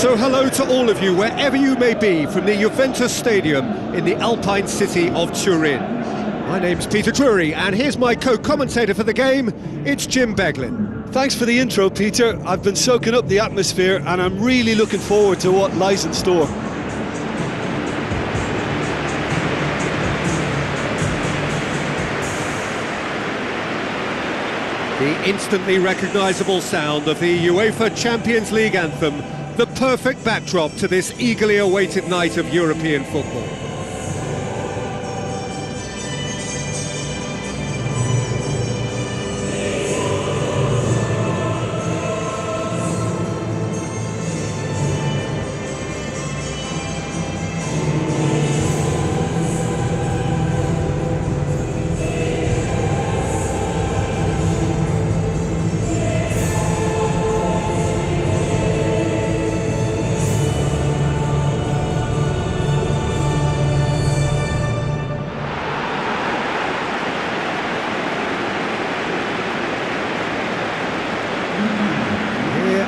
So hello to all of you, wherever you may be, from the Juventus Stadium in the Alpine city of Turin. My name's Peter Drury, and here's my co-commentator for the game, it's Jim Beglin. Thanks for the intro, Peter. I've been soaking up the atmosphere, and I'm really looking forward to what lies in store. The instantly recognisable sound of the UEFA Champions League anthem, the perfect backdrop to this eagerly awaited night of European football.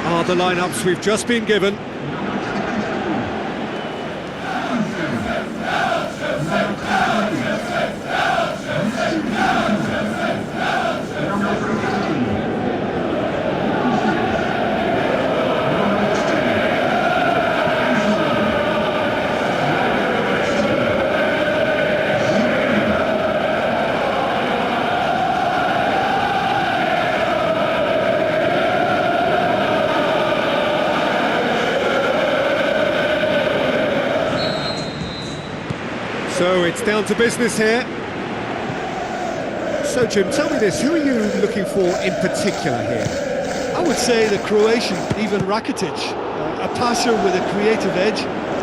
Are the lineups we've just been given. So it's down to business here. So Jim, tell me this, who are you looking for in particular here? I would say the Croatian Ivan Rakitic, a passer with a creative edge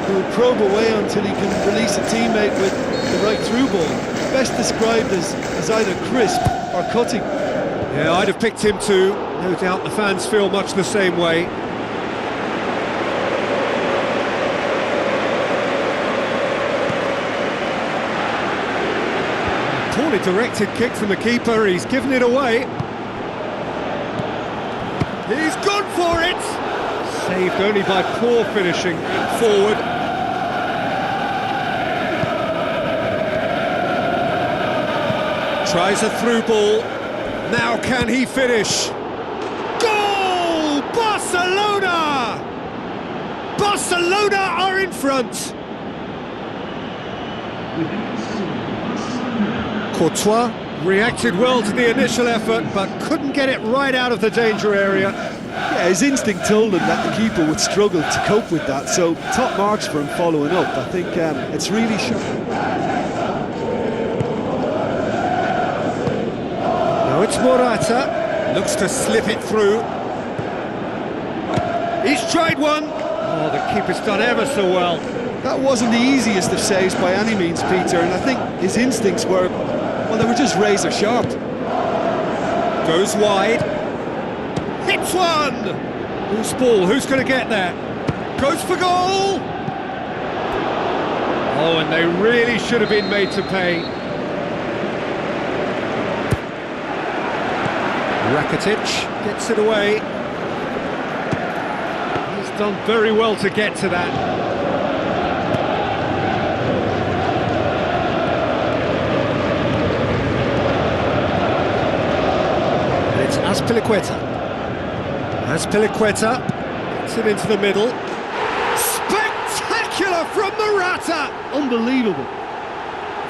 who will probe away until he can release a teammate with the right through ball. Best described as either crisp or cutting. Yeah, I'd have picked him too. No doubt the fans feel much the same way. Poorly directed kick from the keeper, he's given it away. He's gone for it! Saved only by poor finishing forward. Tries a through ball. Now can he finish? Goal! Barcelona! Barcelona are in front! Courtois reacted well to the initial effort, but couldn't get it right out of the danger area. Yeah, his instinct told him that the keeper would struggle to cope with that, so top marks for him following up. I think it's really shocking. Now it's Morata, looks to slip it through. He's tried one. Oh, the keeper's done ever so well. That wasn't the easiest of saves by any means, Peter, and I think his instincts were, well, they were just razor sharp. Goes wide. Hits one! Who's ball? Who's going to get there? Goes for goal! Oh, and they really should have been made to pay. Rakitic gets it away. He's done very well to get to that. Azpilicueta gets it into the middle. Spectacular from Morata! Unbelievable.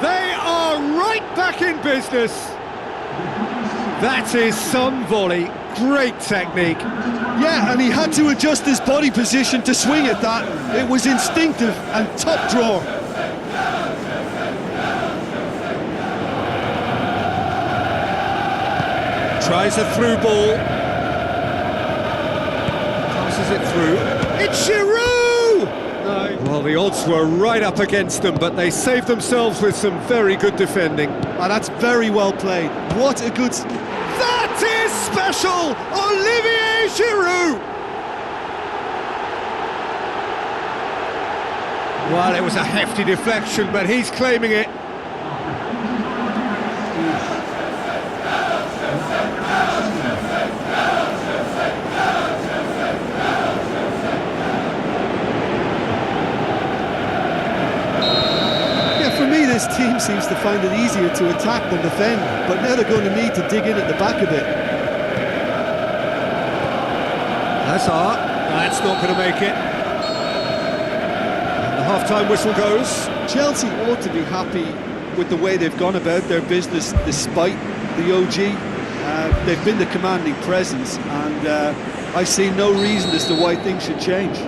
They are right back in business. That is some volley. Great technique. Yeah, and he had to adjust his body position to swing at that. It was instinctive and top drawer. Tries a through ball. Passes it through. It's Giroud! No. Well, the odds were right up against them, but they saved themselves with some very good defending. And that's very well played. What a good... That is special! Olivier Giroud! Well, it was a hefty deflection, but he's claiming it. team seems to find it easier to attack than defend, but now they're going to need to dig in at the back a bit. Hazard, that's not going to make it. And the half-time whistle goes. Chelsea ought to be happy with the way they've gone about their business despite the OG. They've been the commanding presence, and I see no reason as to why things should change.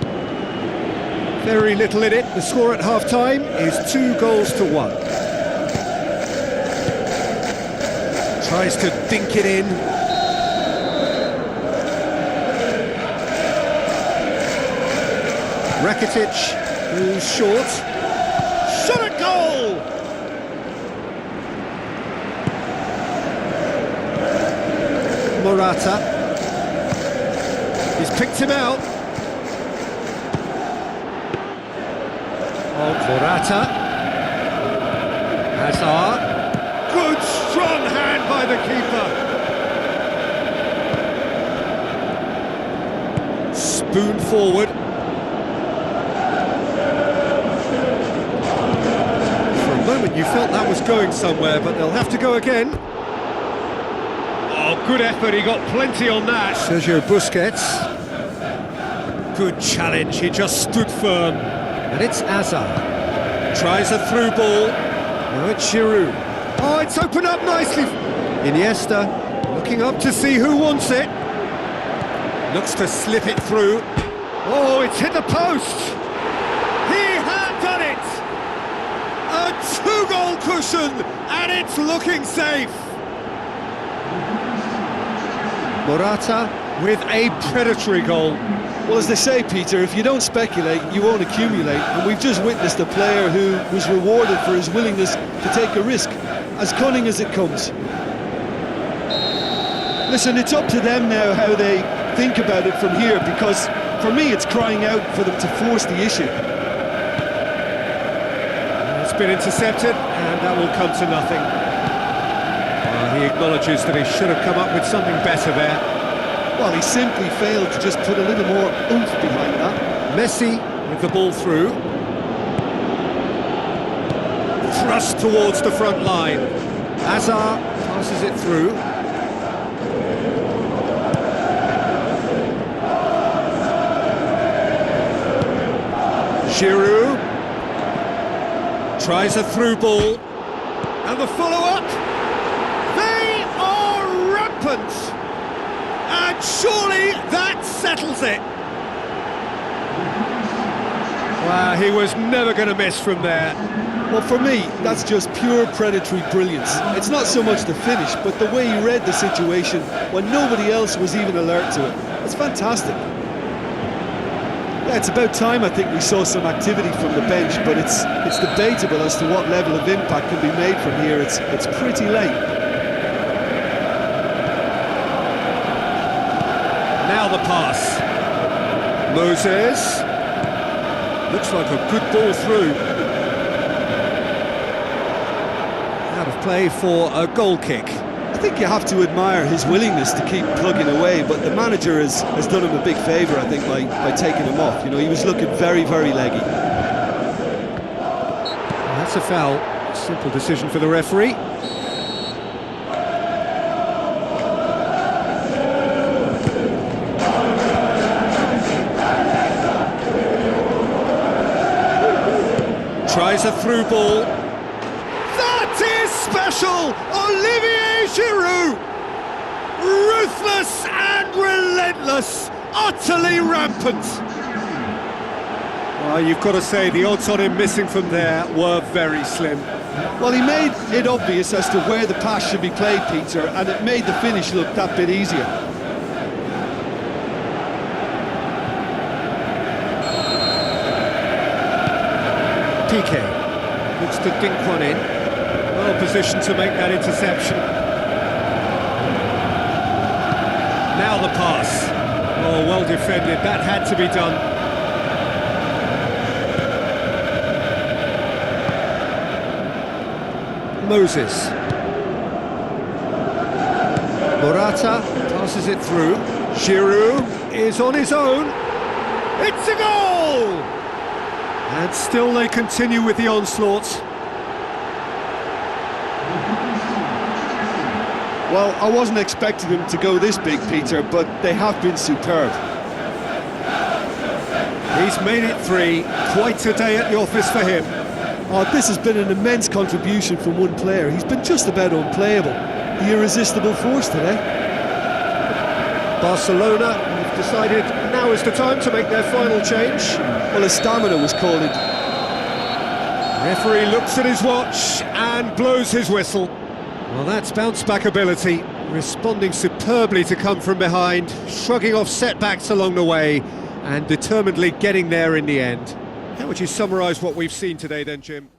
Very little in it. The score at half-time is 2-1. Tries to dink it in. Rakitic, who's short. Shot at goal! Morata. He's picked him out. Oh, Morata. Hazard. Good strong hand by the keeper. Spoon forward. For a moment you felt that was going somewhere, but they'll have to go again. Oh, good effort, he got plenty on that. Sergio Busquets. Good challenge, he just stood firm. And it's Hazard. Tries a through ball. Now it's Giroud. Oh, it's opened up nicely. Iniesta looking up to see who wants it. Looks to slip it through. Oh, it's hit the post. He had done it. A 2-goal cushion, and it's looking safe. Morata with a predatory goal. Well, as they say, Peter, if you don't speculate, you won't accumulate. And we've just witnessed a player who was rewarded for his willingness to take a risk, as cunning as it comes. Listen, it's up to them now how they think about it from here, because for me it's crying out for them to force the issue. It's been intercepted, and that will come to nothing. He acknowledges that he should have come up with something better there. Well, he simply failed to just put a little more oomph behind that. Messi with the ball through. Thrust towards the front line. Hazard passes it through. Giroud tries a through ball. And the follow-up. They are rampant. And surely that settles it. Wow, he was never going to miss from there. Well, for me, that's just pure predatory brilliance. It's not so much the finish, but the way he read the situation when nobody else was even alert to it. It's fantastic. Yeah, it's about time I think we saw some activity from the bench, but it's debatable as to what level of impact can be made from here. It's pretty late. Now the pass. Moses. Looks like a good ball through. Out of play for a goal kick. I think you have to admire his willingness to keep plugging away, but the manager has done him a big favour, I think, by taking him off. You know, he was looking very, very leggy. That's a foul. Simple decision for the referee. Tries a through ball. That is special! Olivier Giroud! Ruthless and relentless, utterly rampant. Well, you've got to say the odds on him missing from there were very slim. Well, he made it obvious as to where the pass should be played, Peter, and it made the finish look that bit easier. Piqué looks to dink one in. Well positioned to make that interception. Now the pass. Oh, well defended. That had to be done. Moses. Morata passes it through. Giroud is on his own. It's a goal! And still they continue with the onslaught. Well, I wasn't expecting them to go this big, Peter, but they have been superb. He's made it 3, quite a day at the office for him. Oh, this has been an immense contribution from one player. He's been just about unplayable. The irresistible force today. Barcelona have decided now is the time to make their final change. Well, his stamina was called in. Referee looks at his watch and blows his whistle. Well, that's bounce-back ability, responding superbly to come from behind, shrugging off setbacks along the way, and determinedly getting there in the end. How would you summarise what we've seen today then, Jim?